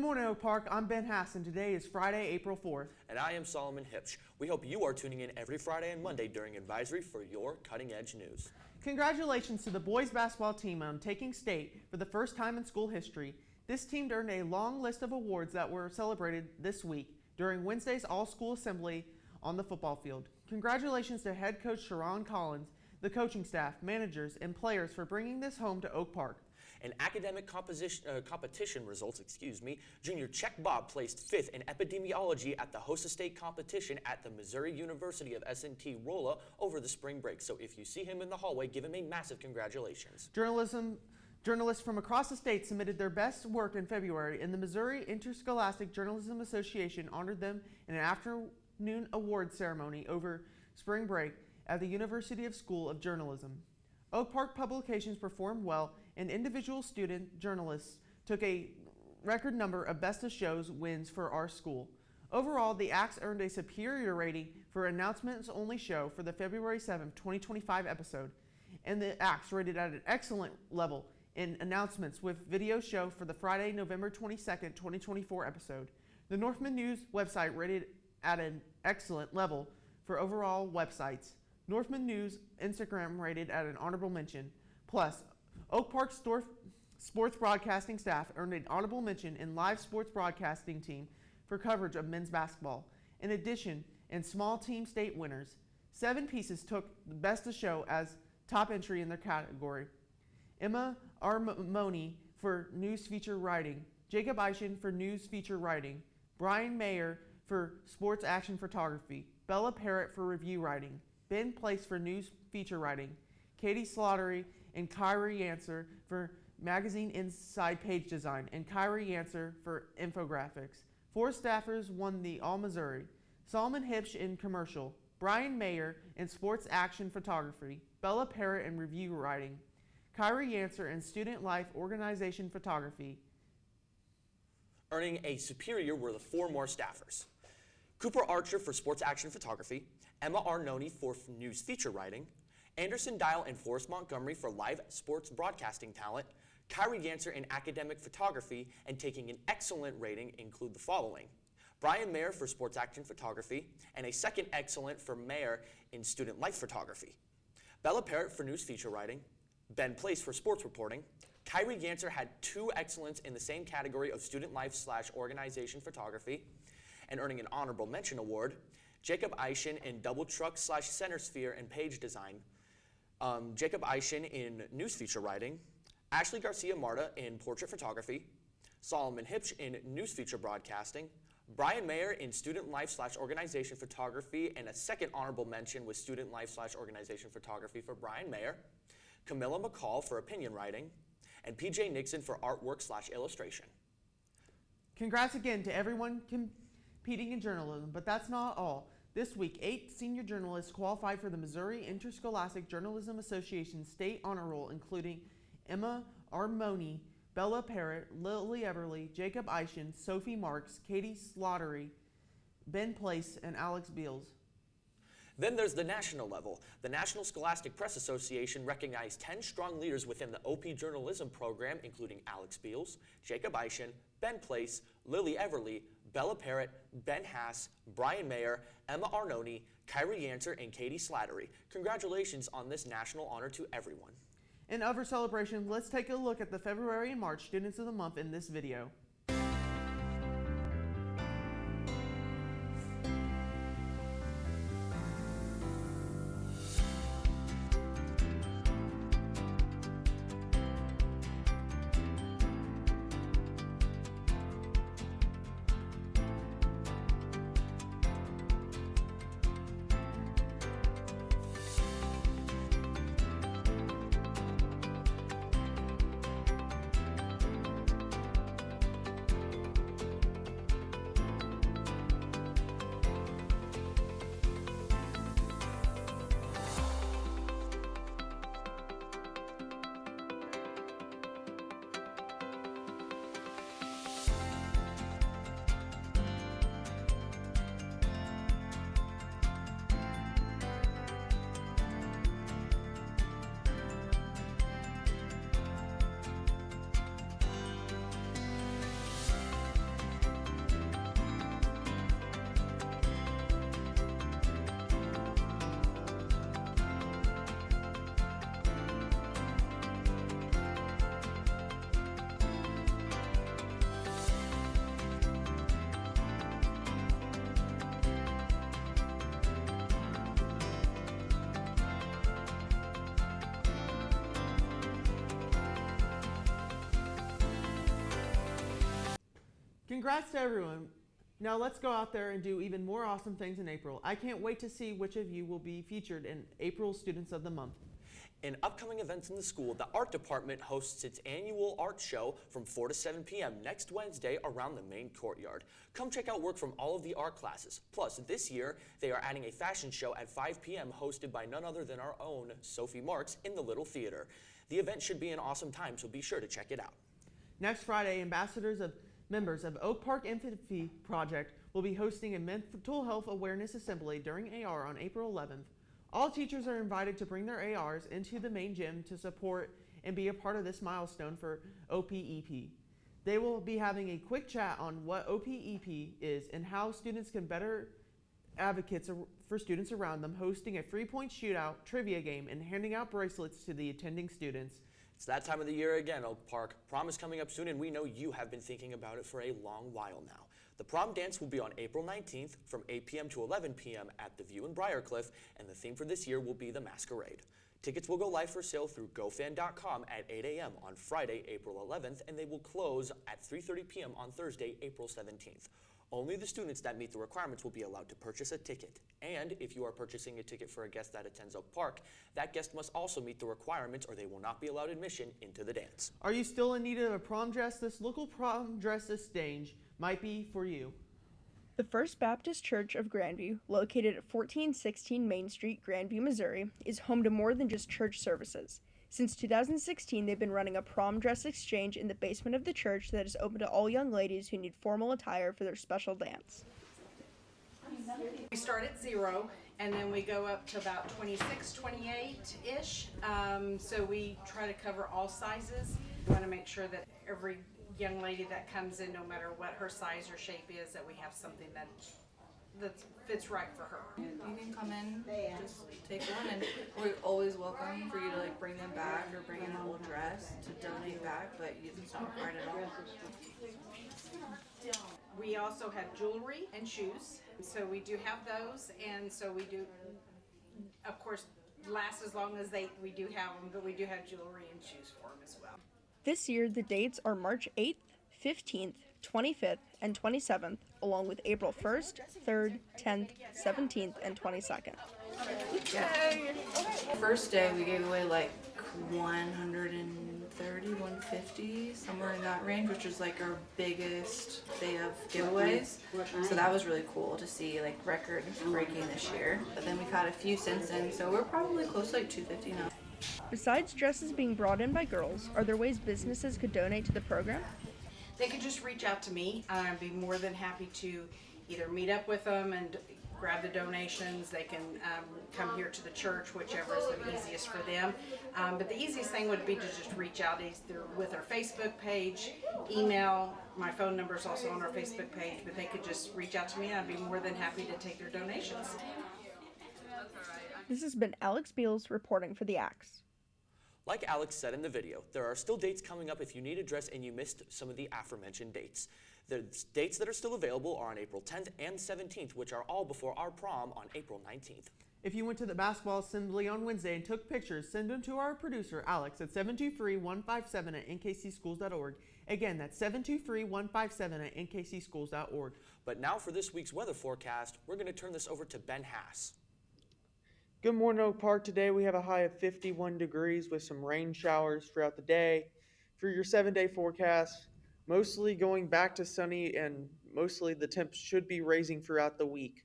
morning, Oak Park. I'm Ben Hass, and today is Friday, April 4th. And I am Solomon Hipsh. We hope you are tuning in every Friday and Monday during Advisory for your cutting-edge news. Congratulations to the boys basketball team on taking state for the first time in school history. This team earned a long list of awards that were celebrated this week during Wednesday's all-school assembly on the football field. Congratulations to head coach Sharon Collins, the coaching staff, managers, and players for bringing this home to Oak Park. In academic competition results, Junior Czech Bob placed 5th in epidemiology at the Host State competition at the Missouri University of S&T Rolla over the spring break. So if you see him in the hallway, give him a massive congratulations. Journalists from across the state submitted their best work in February, and the Missouri Interscholastic Journalism Association honored them in an afternoon award ceremony over spring break at the University School of Journalism. Oak Park Publications performed well, and individual student journalists took a record number of Best of Shows wins for our school. Overall, the acts earned a superior rating for announcements-only show for the February 7, 2025 episode, and the acts rated at an excellent level in announcements with video show for the Friday, November 22, 2024 episode. The Northman News website rated at an excellent level for overall websites. Northman News Instagram rated at an honorable mention. Plus, Oak Park sports broadcasting staff earned an honorable mention in live sports broadcasting team for coverage of men's basketball. In addition, in small team state winners, 7 pieces took the Best of Show as top entry in their category. Emma Armoni for news feature writing, Jacob Eischen for news feature writing, Brian Mayer for sports action photography, Bella Parrott for review writing, Ben Place for news feature writing, Katie Slattery and Kyrie Yancer for magazine inside page design, and Kyrie Yancer for infographics. 4 staffers won the All-Missouri: Solomon Hipsh in commercial, Brian Mayer in sports action photography, Bella Parrott in review writing, Kyrie Yancer in student life organization photography. Earning a superior were the 4 more staffers: Cooper Archer for sports action photography, Emma Arnone for news feature writing, Anderson Dial and Forrest Montgomery for live sports broadcasting talent, Kyrie Yancer in academic photography, and taking an excellent rating include the following: Brian Mayer for sports action photography, and a second excellent for Mayer in student life photography, Bella Parrott for news feature writing, Ben Place for sports reporting. Kyrie Yancer had 2 excellents in the same category of student life/organization photography, and earning an honorable mention award, Jacob Eischen in double truck/center sphere and page design, Jacob Eischen in news feature writing, Ashley Garcia Marta in portrait photography, Solomon Hipsh in news feature broadcasting, Brian Mayer in student life/organization photography, and a second honorable mention with student life/organization photography for Brian Mayer, Camilla McCall for opinion writing, and PJ Nixon for artwork/illustration. Congrats again to everyone competing in journalism, but that's not all. This week, 8 senior journalists qualified for the Missouri Interscholastic Journalism Association State Honor Roll, including Emma Armoni, Bella Parrott, Lily Everly, Jacob Eischen, Sophie Marks, Katie Slattery, Ben Place, and Alex Beals. Then there's the national level. The National Scholastic Press Association recognized 10 strong leaders within the OP journalism program, including Alex Beals, Jacob Eischen, Ben Place, Lily Everly, Bella Parrott, Ben Hass, Brian Mayer, Emma Arnone, Kyrie Yancer, and Katie Slattery. Congratulations on this national honor to everyone. In other celebration, let's take a look at the February and March Students of the Month in this video. Congrats to everyone. Now let's go out there and do even more awesome things in April. I can't wait to see which of you will be featured in April's Students of the Month. In upcoming events in the school, the art department hosts its annual art show from 4 to 7 p.m. next Wednesday around the main courtyard. Come check out work from all of the art classes. Plus, this year, they are adding a fashion show at 5 p.m. hosted by none other than our own Sophie Marks in the Little Theater. The event should be an awesome time, so be sure to check it out. Next Friday, members of Oak Park Empathy Project will be hosting a mental health awareness assembly during AR on April 11th. All teachers are invited to bring their ARs into the main gym to support and be a part of this milestone for OPEP. They will be having a quick chat on what OPEP is and how students can better advocates for students around them, hosting a 3-point shootout, trivia game, and handing out bracelets to the attending students. It's that time of the year again, Oak Park. Prom is coming up soon, and we know you have been thinking about it for a long while now. The prom dance will be on April 19th from 8 p.m. to 11 p.m. at the View in Briarcliff, and the theme for this year will be the masquerade. Tickets will go live for sale through gofan.com at 8 a.m. on Friday, April 11th, and they will close at 3:30 p.m. on Thursday, April 17th. Only the students that meet the requirements will be allowed to purchase a ticket. And if you are purchasing a ticket for a guest that attends Oak Park, that guest must also meet the requirements or they will not be allowed admission into the dance. Are you still in need of a prom dress? This local prom dress exchange might be for you. The First Baptist Church of Grandview, located at 1416 Main Street, Grandview, Missouri, is home to more than just church services. Since 2016, they've been running a prom dress exchange in the basement of the church that is open to all young ladies who need formal attire for their special dance. We start at 0, and then we go up to about 26, 28-ish. So we try to cover all sizes. We want to make sure that every young lady that comes in, no matter what her size or shape is, that we have something that fits right for her. You can come in, just take one, and we're always welcome for you to bring them back or bring in an old dress to donate back, but it's not required at all. We also have jewelry and shoes, so we do have those, and so we do, of course, last as long as we do have them, but we do have jewelry and shoes for them as well. This year, the dates are March 8th, 15th, 25th, and 27th, along with April 1st, 3rd, 10th, 17th, and 22nd. Yay! First day we gave away 130, 150, somewhere in that range, which was our biggest day of giveaways. So that was really cool to see record breaking this year. But then we've had a few since then, so we're probably close to 250 now. Besides dresses being brought in by girls, are there ways businesses could donate to the program? They could just reach out to me. I'd be more than happy to either meet up with them and grab the donations. They can come here to the church, whichever is the easiest for them. But the easiest thing would be to just reach out either with our Facebook page, email. My phone number is also on our Facebook page, but they could just reach out to me and I'd be more than happy to take their donations. This has been Alex Beals reporting for the Axe. Like Alex said in the video, there are still dates coming up if you need a dress and you missed some of the aforementioned dates. The dates that are still available are on April 10th and 17th, which are all before our prom on April 19th. If you went to the basketball assembly on Wednesday and took pictures, send them to our producer, Alex, at 723-157@nkcschools.org. Again, that's 723-157@nkcschools.org. But now for this week's weather forecast, we're going to turn this over to Ben Hass. Good morning, Oak Park. Today we have a high of 51 degrees with some rain showers throughout the day. For your 7-day forecast, mostly going back to sunny and mostly the temps should be raising throughout the week.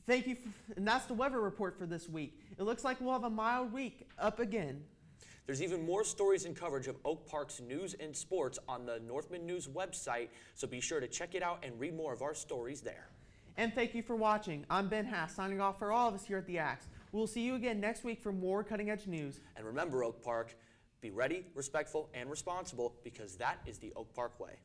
Thank you, and that's the weather report for this week. It looks like we'll have a mild week up again. There's even more stories and coverage of Oak Park's news and sports on the Northman News website, so be sure to check it out and read more of our stories there. And thank you for watching. I'm Ben Hass, signing off for all of us here at the Axe. We'll see you again next week for more cutting-edge news. And remember, Oak Park, be ready, respectful, and responsible, because that is the Oak Park way.